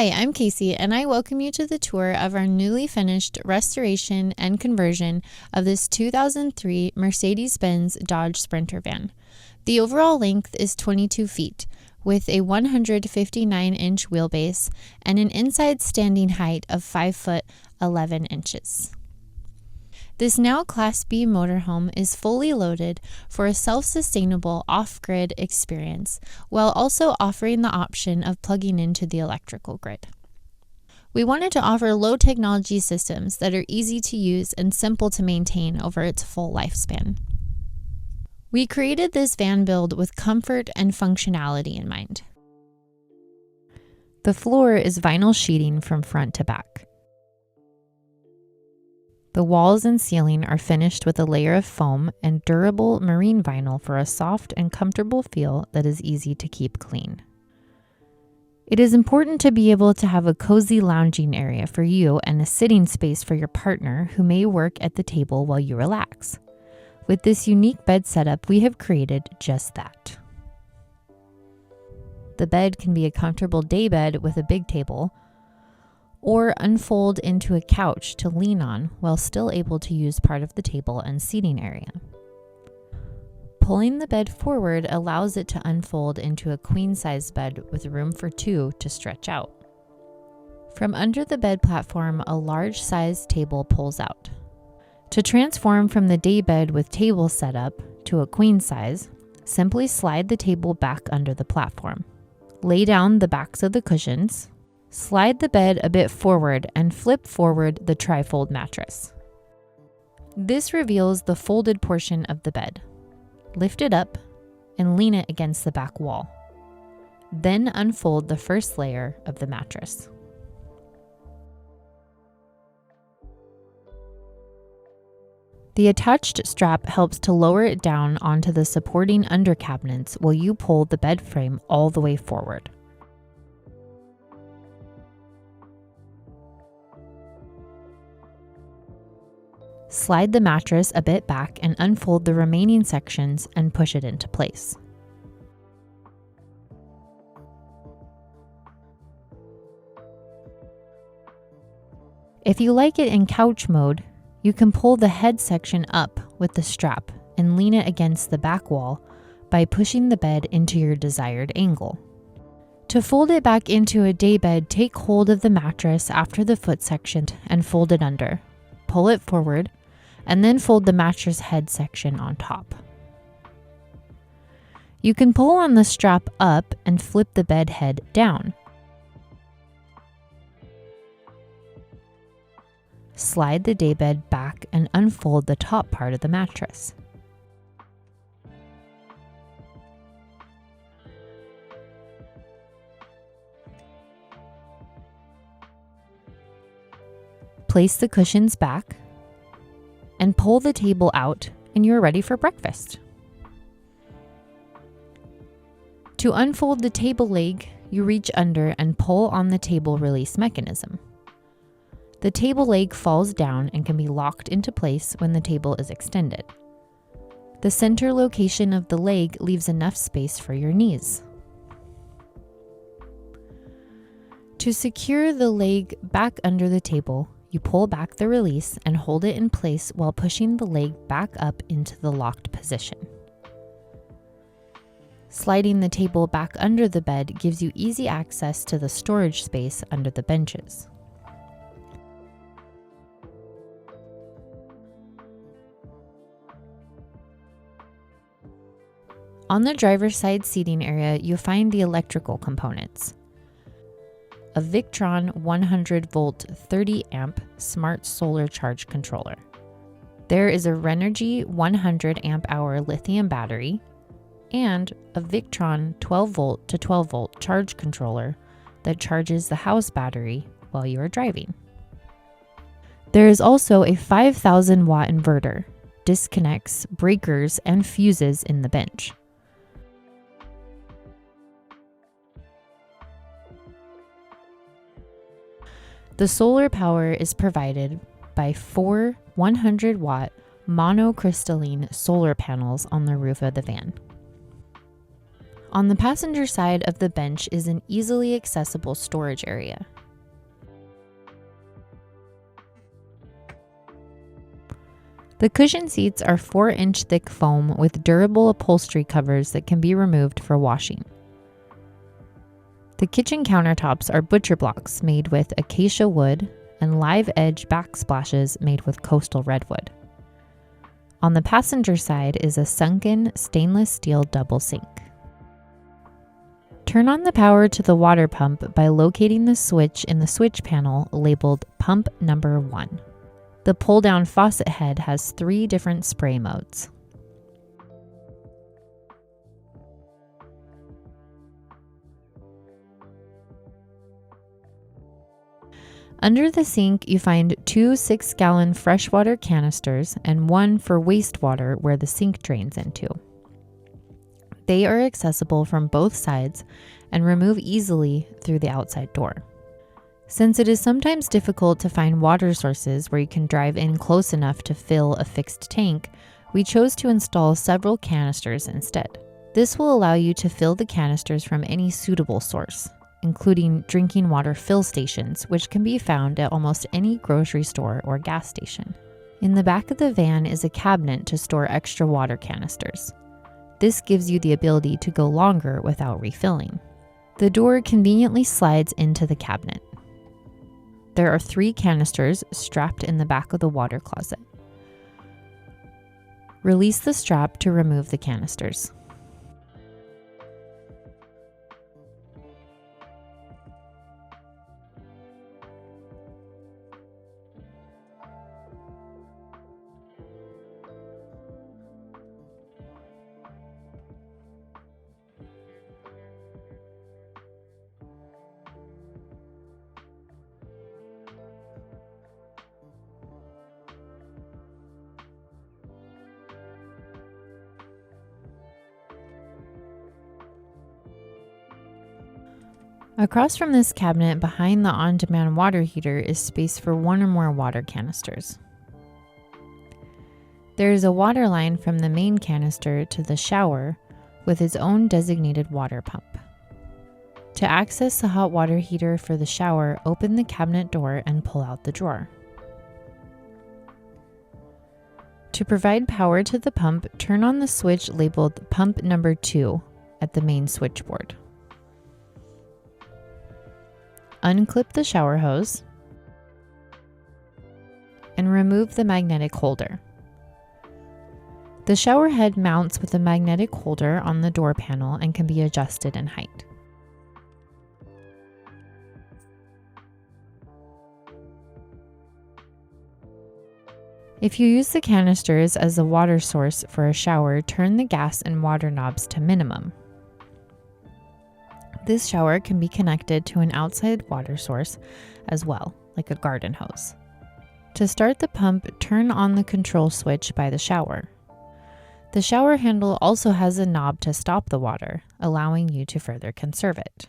Hi, I'm Casey, and I welcome you to the tour of our newly finished restoration and conversion of this 2003 Mercedes-Benz Dodge Sprinter van. The overall length is 22 feet, with a 159-inch wheelbase and an inside standing height of 5 foot 11 inches. This now Class B motorhome is fully loaded for a self-sustainable off-grid experience, while also offering the option of plugging into the electrical grid. We wanted to offer low-technology systems that are easy to use and simple to maintain over its full lifespan. We created this van build with comfort and functionality in mind. The floor is vinyl sheeting from front to back. The walls and ceiling are finished with a layer of foam and durable marine vinyl for a soft and comfortable feel that is easy to keep clean. It is important to be able to have a cozy lounging area for you and a sitting space for your partner who may work at the table while you relax. With this unique bed setup, we have created just that. The bed can be a comfortable daybed with a big table, or unfold into a couch to lean on while still able to use part of the table and seating area. Pulling the bed forward allows it to unfold into a queen-size bed with room for two to stretch out. From under the bed platform, a large-sized table pulls out. To transform from the daybed with table setup to a queen size, simply slide the table back under the platform. Lay down the backs of the cushions. Slide the bed a bit forward and flip forward the trifold mattress. This reveals the folded portion of the bed. Lift it up and lean it against the back wall. Then unfold the first layer of the mattress. The attached strap helps to lower it down onto the supporting under cabinets while you pull the bed frame all the way forward. Slide the mattress a bit back and unfold the remaining sections and push it into place. If you like it in couch mode, you can pull the head section up with the strap and lean it against the back wall by pushing the bed into your desired angle. To fold it back into a daybed, take hold of the mattress after the foot section and fold it under. Pull it forward, and then fold the mattress head section on top. You can pull on the strap up and flip the bed head down. Slide the daybed back and unfold the top part of the mattress. Place the cushions back and pull the table out, and you're ready for breakfast. To unfold the table leg, you reach under and pull on the table release mechanism. The table leg falls down and can be locked into place when the table is extended. The center location of the leg leaves enough space for your knees. To secure the leg back under the table, you pull back the release and hold it in place while pushing the leg back up into the locked position. Sliding the table back under the bed gives you easy access to the storage space under the benches. On the driver's side seating area, you'll find the electrical components. A Victron 100-volt 30-amp smart solar charge controller. There is a Renogy 100-amp-hour lithium battery and a Victron 12-volt to 12-volt charge controller that charges the house battery while you are driving. There is also a 5,000-watt inverter, disconnects, breakers, and fuses in the bench. The solar power is provided by 4 100-watt monocrystalline solar panels on the roof of the van. On the passenger side of the bench is an easily accessible storage area. The cushion seats are 4-inch thick foam with durable upholstery covers that can be removed for washing. The kitchen countertops are butcher blocks made with acacia wood and live edge backsplashes made with coastal redwood. On the passenger side is a sunken stainless steel double sink. Turn on the power to the water pump by locating the switch in the switch panel labeled Pump Number 1. The pull-down faucet head has 3 different spray modes. Under the sink, you find 2 6-gallon freshwater canisters and 1 for wastewater where the sink drains into. They are accessible from both sides and remove easily through the outside door. Since it is sometimes difficult to find water sources where you can drive in close enough to fill a fixed tank, we chose to install several canisters instead. This will allow you to fill the canisters from any suitable source, including drinking water fill stations, which can be found at almost any grocery store or gas station. In the back of the van is a cabinet to store extra water canisters. This gives you the ability to go longer without refilling. The door conveniently slides into the cabinet. There are 3 canisters strapped in the back of the water closet. Release the strap to remove the canisters. Across from this cabinet, behind the on-demand water heater, is space for 1 or more water canisters. There is a water line from the main canister to the shower with its own designated water pump. To access the hot water heater for the shower, open the cabinet door and pull out the drawer. To provide power to the pump, turn on the switch labeled Pump Number 2 at the main switchboard. Unclip the shower hose and remove the magnetic holder. The shower head mounts with a magnetic holder on the door panel and can be adjusted in height. If you use the canisters as a water source for a shower, turn the gas and water knobs to minimum. This shower can be connected to an outside water source as well, like a garden hose. To start the pump, turn on the control switch by the shower. The shower handle also has a knob to stop the water, allowing you to further conserve it.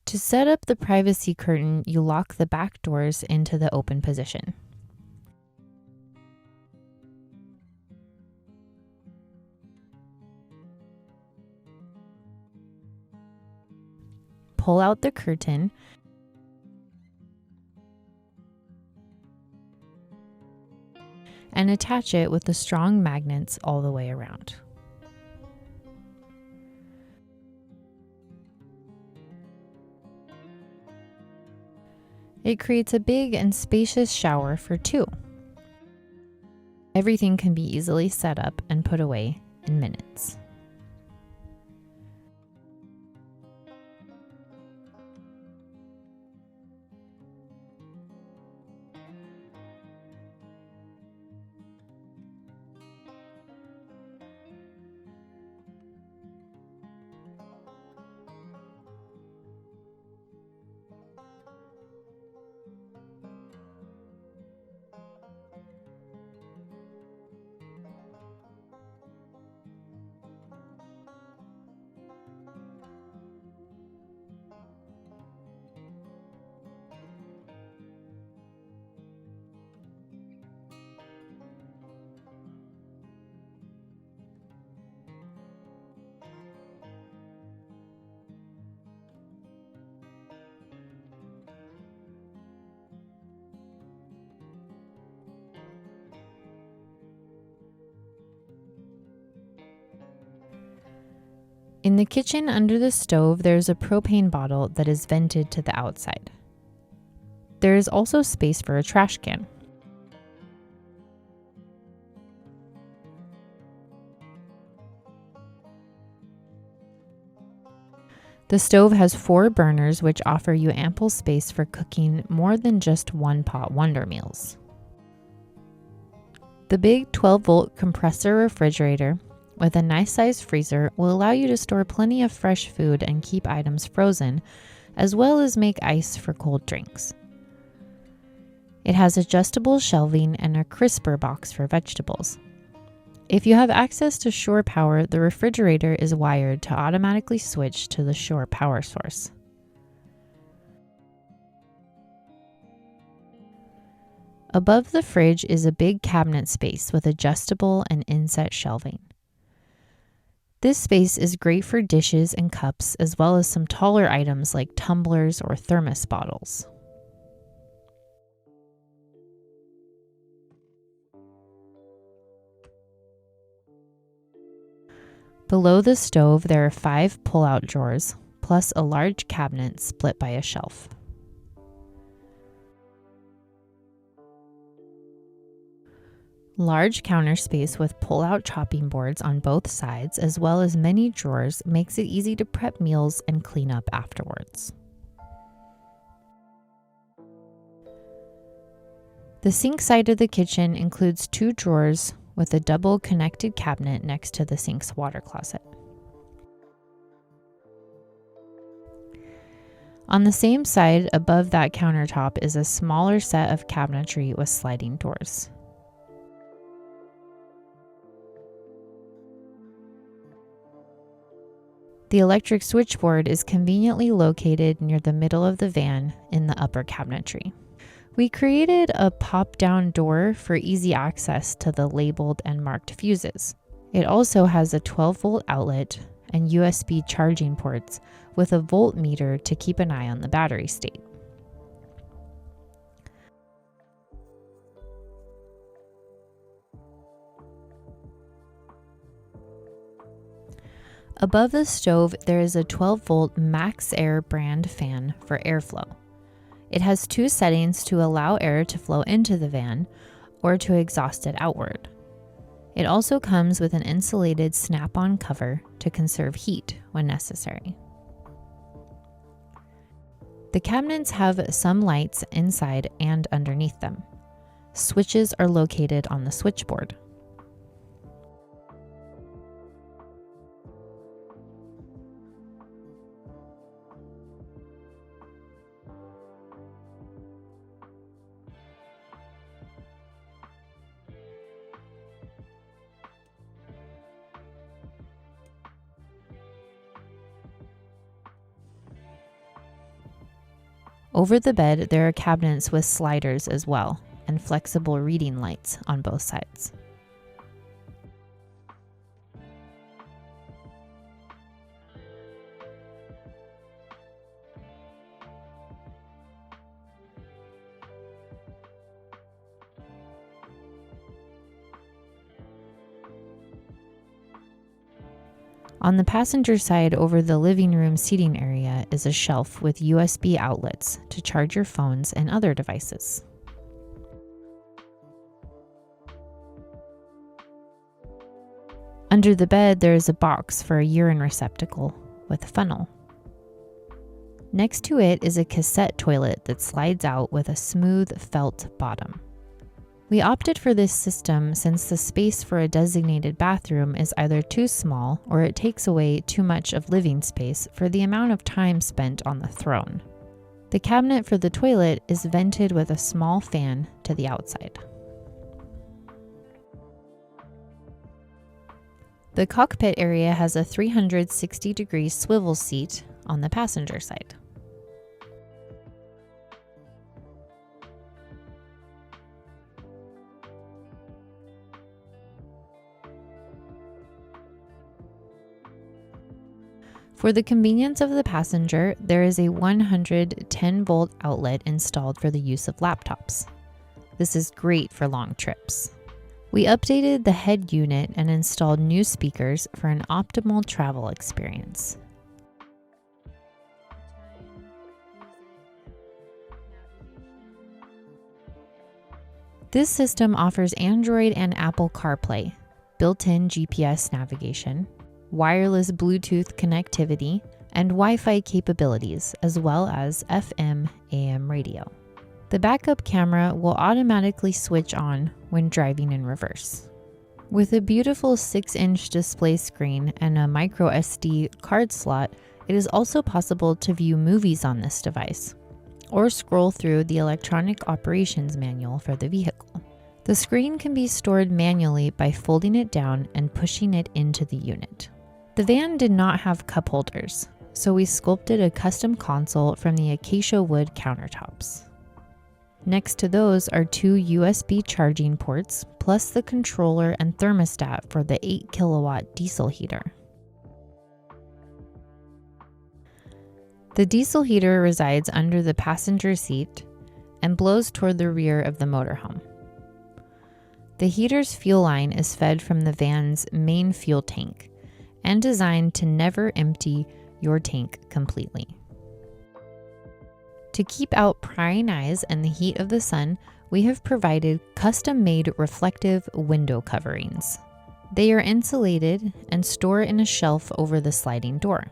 To set up the privacy curtain, you lock the back doors into the open position. Pull out the curtain and attach it with the strong magnets all the way around. It creates a big and spacious shower for 2. Everything can be easily set up and put away in minutes. In the kitchen under the stove, there's a propane bottle that is vented to the outside. There is also space for a trash can. The stove has 4 burners, which offer you ample space for cooking more than just one-pot wonder meals. The big 12-volt compressor refrigerator with a nice-sized freezer will allow you to store plenty of fresh food and keep items frozen, as well as make ice for cold drinks. It has adjustable shelving and a crisper box for vegetables. If you have access to shore power, the refrigerator is wired to automatically switch to the shore power source. Above the fridge is a big cabinet space with adjustable and inset shelving. This space is great for dishes and cups, as well as some taller items like tumblers or thermos bottles. Below the stove, there are 5 pull-out drawers, plus a large cabinet split by a shelf. Large counter space with pull-out chopping boards on both sides, as well as many drawers, makes it easy to prep meals and clean up afterwards. The sink side of the kitchen includes 2 drawers with a double connected cabinet next to the sink's water closet. On the same side above that countertop is a smaller set of cabinetry with sliding doors. The electric switchboard is conveniently located near the middle of the van in the upper cabinetry. We created a pop-down door for easy access to the labeled and marked fuses. It also has a 12-volt outlet and USB charging ports with a voltmeter to keep an eye on the battery state. Above the stove, there is a 12-volt Max Air brand fan for airflow. It has 2 settings to allow air to flow into the van or to exhaust it outward. It also comes with an insulated snap-on cover to conserve heat when necessary. The cabinets have some lights inside and underneath them. Switches are located on the switchboard. Over the bed, there are cabinets with sliders as well, and flexible reading lights on both sides. On the passenger side over the living room seating area is a shelf with USB outlets to charge your phones and other devices. Under the bed, there is a box for a urine receptacle with a funnel. Next to it is a cassette toilet that slides out with a smooth felt bottom. We opted for this system since the space for a designated bathroom is either too small or it takes away too much of living space for the amount of time spent on the throne. The cabinet for the toilet is vented with a small fan to the outside. The cockpit area has a 360-degree swivel seat on the passenger side. For the convenience of the passenger, there is a 110-volt outlet installed for the use of laptops. This is great for long trips. We updated the head unit and installed new speakers for an optimal travel experience. This system offers Android and Apple CarPlay, built-in GPS navigation, wireless Bluetooth connectivity, and Wi-Fi capabilities, as well as FM/AM radio. The backup camera will automatically switch on when driving in reverse. With a beautiful 6-inch display screen and a micro SD card slot, it is also possible to view movies on this device, or scroll through the electronic operations manual for the vehicle. The screen can be stored manually by folding it down and pushing it into the unit. The van did not have cup holders, so we sculpted a custom console from the acacia wood countertops. Next to those are 2 USB charging ports, plus the controller and thermostat for the 8 kilowatt diesel heater. The diesel heater resides under the passenger seat and blows toward the rear of the motorhome. The heater's fuel line is fed from the van's main fuel tank and designed to never empty your tank completely. To keep out prying eyes and the heat of the sun, we have provided custom-made reflective window coverings. They are insulated and store in a shelf over the sliding door.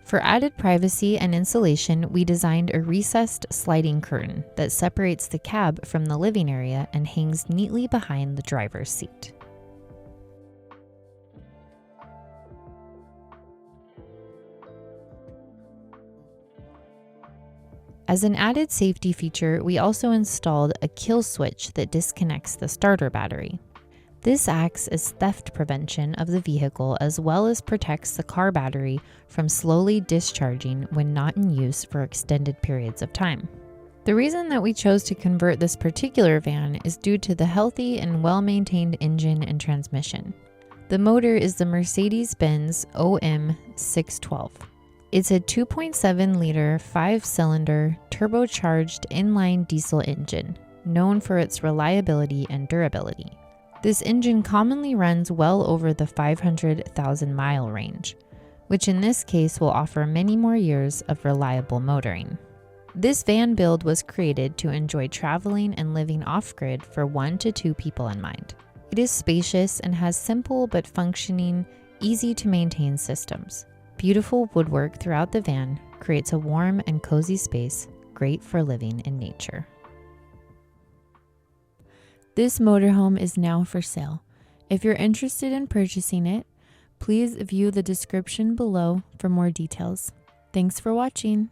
For added privacy and insulation, we designed a recessed sliding curtain that separates the cab from the living area and hangs neatly behind the driver's seat. As an added safety feature, we also installed a kill switch that disconnects the starter battery. This acts as theft prevention of the vehicle as well as protects the car battery from slowly discharging when not in use for extended periods of time. The reason that we chose to convert this particular van is due to the healthy and well-maintained engine and transmission. The motor is the Mercedes-Benz OM612. It's a 2.7-liter 5-cylinder turbocharged inline diesel engine, known for its reliability and durability. This engine commonly runs well over the 500,000-mile range, which in this case will offer many more years of reliable motoring. This van build was created to enjoy traveling and living off-grid for 1 to 2 people in mind. It is spacious and has simple but functioning, easy-to-maintain systems. Beautiful woodwork throughout the van creates a warm and cozy space, great for living in nature. This motorhome is now for sale. If you're interested in purchasing it, please view the description below for more details. Thanks for watching.